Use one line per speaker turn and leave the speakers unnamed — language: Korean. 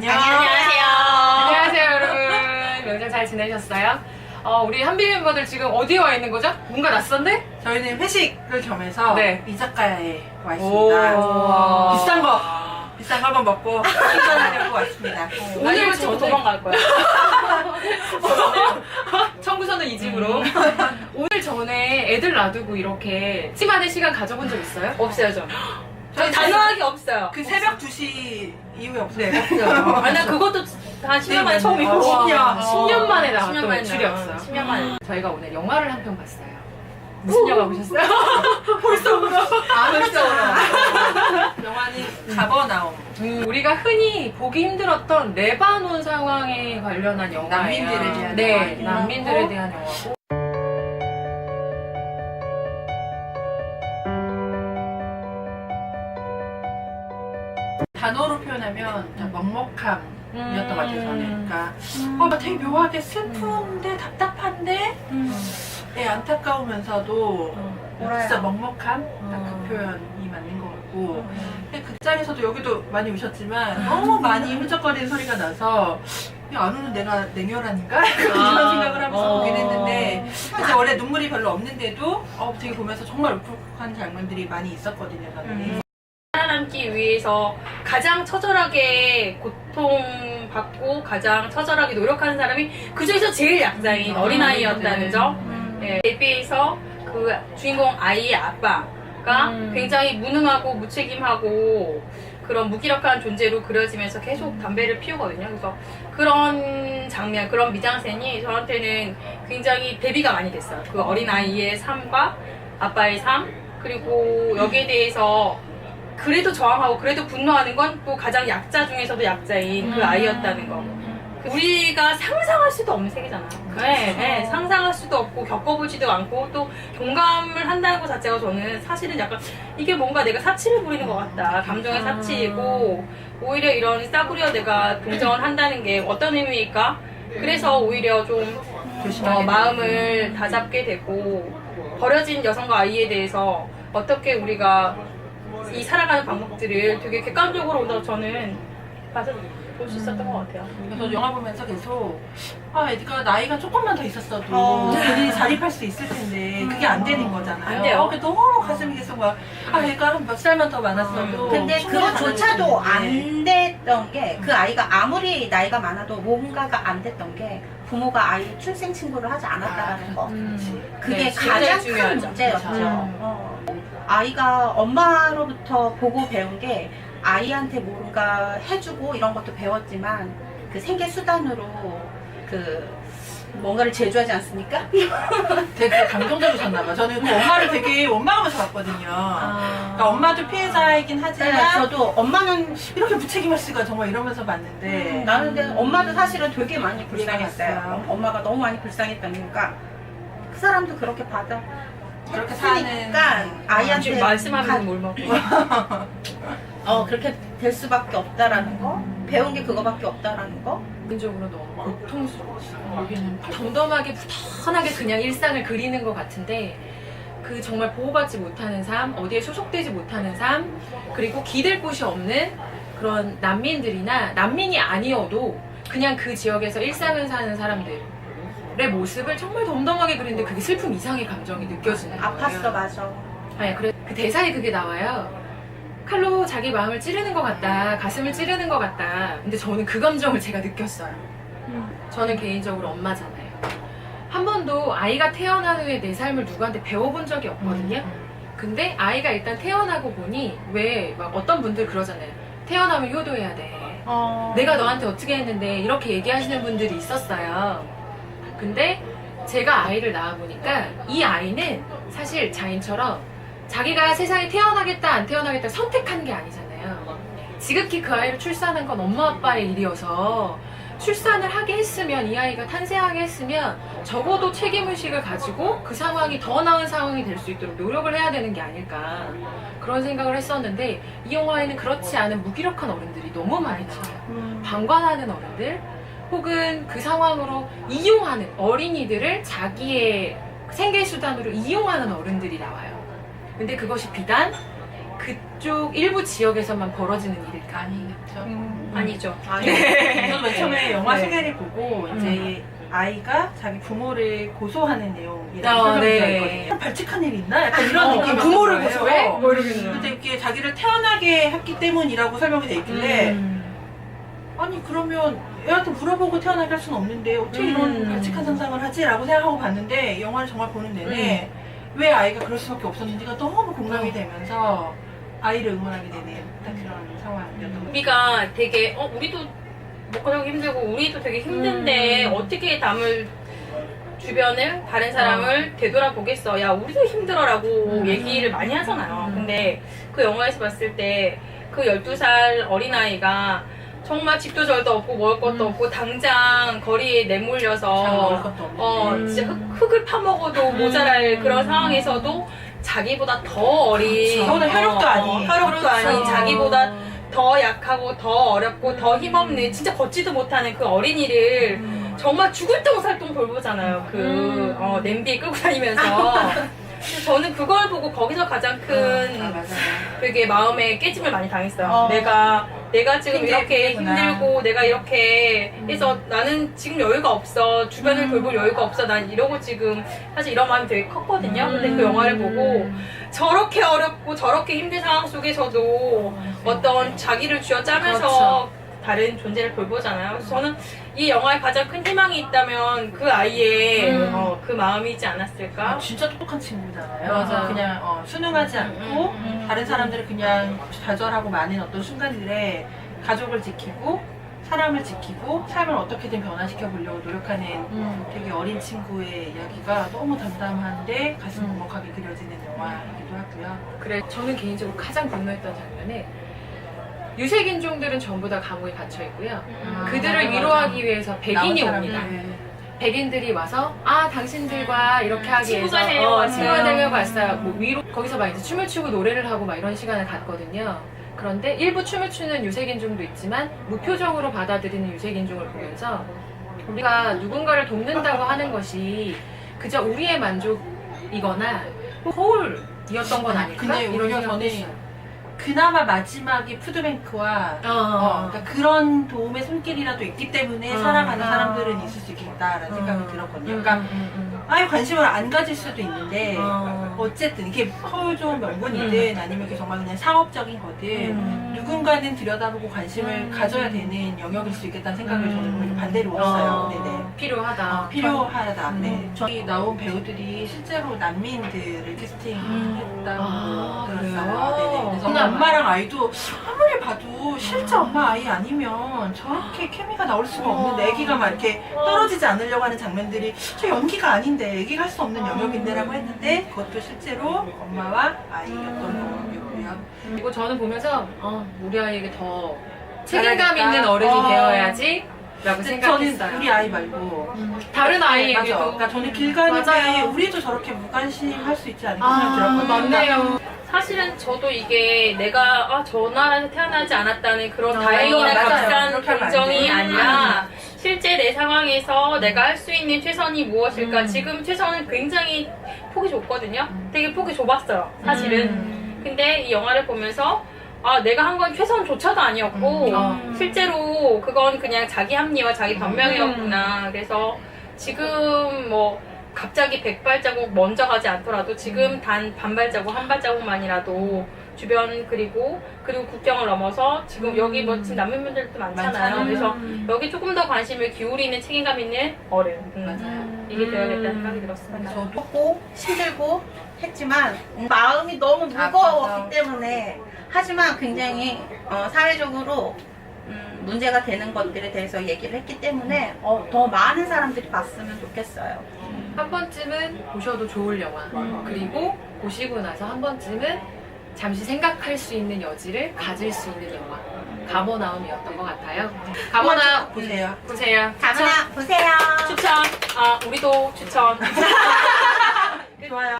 안녕하세요.
안녕하세요, 여러분. 명절 잘 지내셨어요? 우리 한비 멤버들 지금 어디에 와 있는 거죠? 뭔가 낯선데?
저희는 회식을 겸해서
네.
이자카야에 와 있습니다.
오.
비싼 거 한번 먹고 한잔하려고 왔습니다.
오늘
저 도망갈 거야.
청구서는 이 집으로. 오늘 전에 애들 놔두고 이렇게 집안의 시간 가져본 적 있어요?
없어요, 저.
저희
단호하게 없어요.
그 새벽 2시 이후에 없어요.
아니, 나 그것도 한 10년 만에 처음이고.
10년.
10년 만에
10년
나왔던
만에
매출이 없어요.
10년 만에.
저희가 오늘 영화를 한 편 봤어요. 무슨 영화 보셨어요?
벌써 영화는 가버나움.
우리가 흔히 보기 힘들었던 레바논 상황에 관련한 영화예요.
난민들에 대한
네,
영화이긴
난민들에
하고.
대한 영화고.
단어로 표현하면 먹먹함이었던 것 같아요, 저는. 그러니까 막 되게 묘하게 슬픈데 답답한데 안타까우면서도 진짜 먹먹함? 딱 그 표현이 맞는 것 같고. 근데 극장에서도 여기도 많이 우셨지만 너무 많이 훌쩍거리는 소리가 나서 안 우는 내가 냉혈한인가? 그런 생각을 하면서 보긴 했는데 진짜 원래 눈물이 별로 없는데도 되게 보면서 정말 울컥한 장면들이 많이 있었거든요, 저는.
살아남기 위해서 가장 처절하게 고통받고 가장 처절하게 노력하는 사람이 그 중에서 제일 약자인 어린아이였다는 점. 예, 데뷔에서 그 주인공 아이의 아빠가 굉장히 무능하고 무책임하고 그런 무기력한 존재로 그려지면서 계속 담배를 피우거든요. 그래서 그런 장면, 그런 미장센이 저한테는 굉장히 대비가 많이 됐어요. 그 어린아이의 삶과 아빠의 삶, 그리고 여기에 대해서 그래도 저항하고 그래도 분노하는 건 또 가장 약자 중에서도 약자인 그 아이였다는 거. 우리가 상상할 수도 없는 세계잖아요. 네, 네, 상상할 수도 없고 겪어보지도 않고 또 공감을 한다는 것 자체가 저는 사실은 약간 이게 뭔가 내가 사치를 부리는 것 같다. 감정의 사치이고 오히려 이런 싸구려 내가 동정을 한다는 게 어떤 의미일까? 그래서 오히려 좀 마음을 다잡게 되고 버려진 여성과 아이에 대해서 어떻게 우리가 이 살아가는 방법들을 되게 객관적으로 저는 봐서 볼 수 있었던 것 같아요.
그래서 영화 보면서 계속 애가 나이가 조금만 더 있었어도 본인이 자립할 수 있을 텐데 그게 안 되는 거잖아요.
안 돼요.
너무 가슴이 계속 애가 한 몇 살만 더 많았어도
근데
충분히
그것조차도
받아들이는데.
안 됐던 게 그 아이가 아무리 나이가 많아도 뭔가가 안 됐던 게 부모가 아이 출생 신고를 하지 않았다라는 거. 그게
네,
가장
굉장히
큰
중요하죠.
문제였죠. 아이가 엄마로부터 보고 배운 게 아이한테 뭔가 해주고 이런 것도 배웠지만 그 생계 수단으로 그 뭔가를 제조하지 않습니까?
되게 감동적이셨나봐요. 저는 그 엄마를 되게 원망하면서 봤거든요. 그러니까 엄마도 피해자이긴
네,
하지만
저도 엄마는
이렇게 무책임할 수가 정말 이러면서 봤는데
나는 근데 엄마도 사실은 되게 많이 불쌍했어요.
불쌍했어요.
엄마가 너무 많이 불쌍했던 이유가 그 사람도 그렇게 받아.
그렇게 사는
그러니까 아이한테
지금 말씀하면서 뭘 먹고.
그렇게 될 수밖에 없다라는 거, 배운 게 그거밖에 없다라는 거.
개인적으로 너무 고통스러웠어요. 여기는 덤덤하게 부단하게 그냥 일상을 그리는 것 같은데 그 정말 보호받지 못하는 삶, 어디에 소속되지 못하는 삶, 그리고 기댈 곳이 없는 그런 난민들이나 난민이 아니어도 그냥 그 지역에서 일상을 사는 사람들의 모습을 정말 덤덤하게 그리는데 그게 슬픔 이상의 감정이 느껴지는 거예요.
아팠어, 맞아.
아니, 그래 그 대사에 그게 나와요. 칼로 자기 마음을 찌르는 것 같다, 가슴을 찌르는 것 같다. 근데 저는 그 감정을 제가 느꼈어요. 저는 개인적으로 엄마잖아요. 한 번도 아이가 태어난 후에 내 삶을 누구한테 배워본 적이 없거든요. 근데 아이가 일단 태어나고 보니 왜 막 어떤 분들 그러잖아요. 태어나면 효도해야 돼. 내가 너한테 어떻게 했는데 이렇게 얘기하시는 분들이 있었어요. 근데 제가 아이를 낳아보니까 이 아이는 사실 자인처럼 자기가 세상에 태어나겠다 안 태어나겠다 선택한 게 아니잖아요. 지극히 그 아이를 출산한 건 엄마 아빠의 일이어서 출산을 하게 했으면 이 아이가 탄생하게 했으면 적어도 책임의식을 가지고 그 상황이 더 나은 상황이 될 수 있도록 노력을 해야 되는 게 아닐까 그런 생각을 했었는데 이 영화에는 그렇지 않은 무기력한 어른들이 너무 많이 나와요. 방관하는 어른들 혹은 그 상황으로 이용하는 어린이들을 자기의 생계수단으로 이용하는 어른들이 나와요. 근데 그것이 비단 그 그쪽 일부 지역에서만 벌어지는 일일까?
아니겠죠.
아니죠.
저도 맨 처음에 영화
네.
소개를 보고 이제 아이가 자기 부모를 고소하는 내용이라는
아,
설명이
네.
있거든요. 발칙한 일 있나? 약간 이런 느낌이
부모를
거예요.
고소해? 뭐 이러겠네.
근데 이게 자기를 태어나게 했기 때문이라고 설명이 돼 있길래 아니 그러면 애한테 물어보고 태어나게 할 수는 없는데 어떻게 이런 발칙한 상상을 하지? 라고 생각하고 봤는데 영화를 정말 보는 내내 왜 아이가 그럴 수밖에 없었는지가 너무 공감이 되면서 아이를 응원하게 되는 딱 그런 상황이었던 것 같아요.
우리가 되게 우리도 먹고 힘들고 우리도 되게 힘든데 어떻게 남을 주변을 다른 사람을 되돌아보겠어. 야 우리도 힘들어라고 얘기를 많이 하잖아요. 근데 그 영화에서 봤을 때 그 12살 어린아이가 정말 집도 절도 없고 먹을 것도 없고 당장 거리에
잘 먹을
내몰려서
것도 없는데
진짜 흙을 파먹어도 모자랄 그런 상황에서도 자기보다 더 어린
그렇죠. 저보다 혈육도 아닌.
혈육도 아닌
그렇죠.
자기보다 더 약하고 더 어렵고 더 힘없는 진짜 걷지도 못하는 그 어린이를 정말 죽을 똥 살 똥 돌보잖아요. 그 냄비에 끌고 다니면서 그래서 저는 그걸 보고 거기서 가장 큰
맞아요.
되게 마음에 깨짐을 많이 당했어요.
어.
내가 지금 이렇게
힘들구나.
힘들고 내가 이렇게 해서 나는 지금 여유가 없어. 주변을 돌볼 여유가 없어. 난 이러고 지금 사실 이런 마음이 되게 컸거든요. 근데 그 영화를 보고 저렇게 어렵고 저렇게 힘든 상황 속에서도 어떤 자기를 쥐어짜면서
그렇죠.
다른 존재를 돌보잖아요. 그래서 저는 이 영화에 가장 큰 희망이 있다면 그 아이의 그 마음이지 않았을까?
진짜 똑똑한 친구잖아요.
맞아요.
그냥 순응하지 않고 다른 사람들을 그냥 좌절하고 마는 어떤 순간들에 가족을 지키고 사람을 지키고 삶을 어떻게든 변화시켜 보려고 노력하는 되게 어린 친구의 이야기가 너무 담담한데 가슴 먹먹하게 그려지는 영화이기도 하고요.
그래, 저는 개인적으로 가장 분노했던 장면은 유색인종들은 전부 다 감옥에 갇혀 있고요. 그들을
맞아.
위로하기 위해서 백인이
나온
옵니다.
사람들.
백인들이 와서 당신들과 이렇게 하기
친구가
위해서
되려고 왔어요.
친구가 되려고 왔어요. 뭐 위로 거기서 막 이제 춤을 추고 노래를 하고 막 이런 시간을 갖거든요. 그런데 일부 춤을 추는 유색인종도 있지만 무표정으로 받아들이는 유색인종을 보면서 우리가 누군가를 돕는다고 하는 것이 그저 우리의 만족이거나 허울이었던 건 아닐까?
근데
이런
오히려
생각도
저는
했어요.
그나마 마지막에 푸드뱅크와 그러니까 그런 도움의 손길이라도 있기 때문에 살아가는 사람들은 있을 수 있겠다라는 생각이 들었거든요. 그러니까 아예 관심을 안 가질 수도 있는데 어쨌든 이게 서울 좋은 명분이든 아니면 이게 정말 그냥 상업적인 거든 누군가는 들여다보고 관심을 가져야 되는 영역일 수 있겠다는 생각을 저는 오히려 반대로 했어요. 네네.
필요하다.
필요하다. 네. 저기 나온 배우들이 실제로 난민들을 캐스팅했다고 들었어요.
그래요?
네네. 그래서 엄마랑 아이도 아무리 봐도 실제 엄마 아이 아니면 저렇게 케미가 나올 수가 없는데 애기가 막 이렇게 떨어지지 않으려고 하는 장면들이 저 연기가 아닌데 애기가 할 수 없는 영역인데라고 했는데 그것도 실제로 엄마와 아이였던 거였고요.
그리고 저는 보면서 우리 아이에게 더 책임감
잘하겠다.
있는 어른이 되어야지 라고
근데
생각했어요.
저는 우리 아이 말고
다른
맞아.
아이에게도
그러니까 저는 길 가는
맞아요.
데 우리도 저렇게 무관심할 수 있지 않을까 생각이 들었거든요.
맞네요.
사실은 저도 이게 내가 저 나라에서 태어나지 않았다는 그런 다행이나
맞아요.
값싼
그렇게 하면 안
감정이
돼요.
아니라 실제 내 상황에서 내가 할 수 있는 최선이 무엇일까. 지금 최선은 굉장히 폭이 좁거든요. 되게 폭이 좁았어요, 사실은. 근데 이 영화를 보면서 내가 한 건 최선조차도 아니었고 실제로 그건 그냥 자기 합리와 자기 변명이었구나. 그래서 지금 뭐 갑자기 100발자국 먼저 가지 않더라도 지금 단 반발자국 한 발자국만이라도 주변 그리고 국경을 넘어서 지금 여기 뭐 지금 난민분들도 많잖아요. 그래서 여기 조금 더 관심을 기울이는 책임감 있는 어른 이게 되어야겠다는 생각이 들었습니다.
저도 힘들고 했지만 마음이 너무 무거웠기
맞아.
때문에 하지만 굉장히 사회적으로 문제가 되는 것들에 대해서 얘기를 했기 때문에 더 많은 사람들이 봤으면 좋겠어요.
한 번쯤은 보셔도 좋을 영화. 그리고 보시고 나서 한 번쯤은 잠시 생각할 수 있는 여지를 가질 수 있는 영화. 가버나움이었던 것 같아요. 가버나움
보세요.
보세요.
다문화 보세요.
추천. 우리도 추천.
좋아요.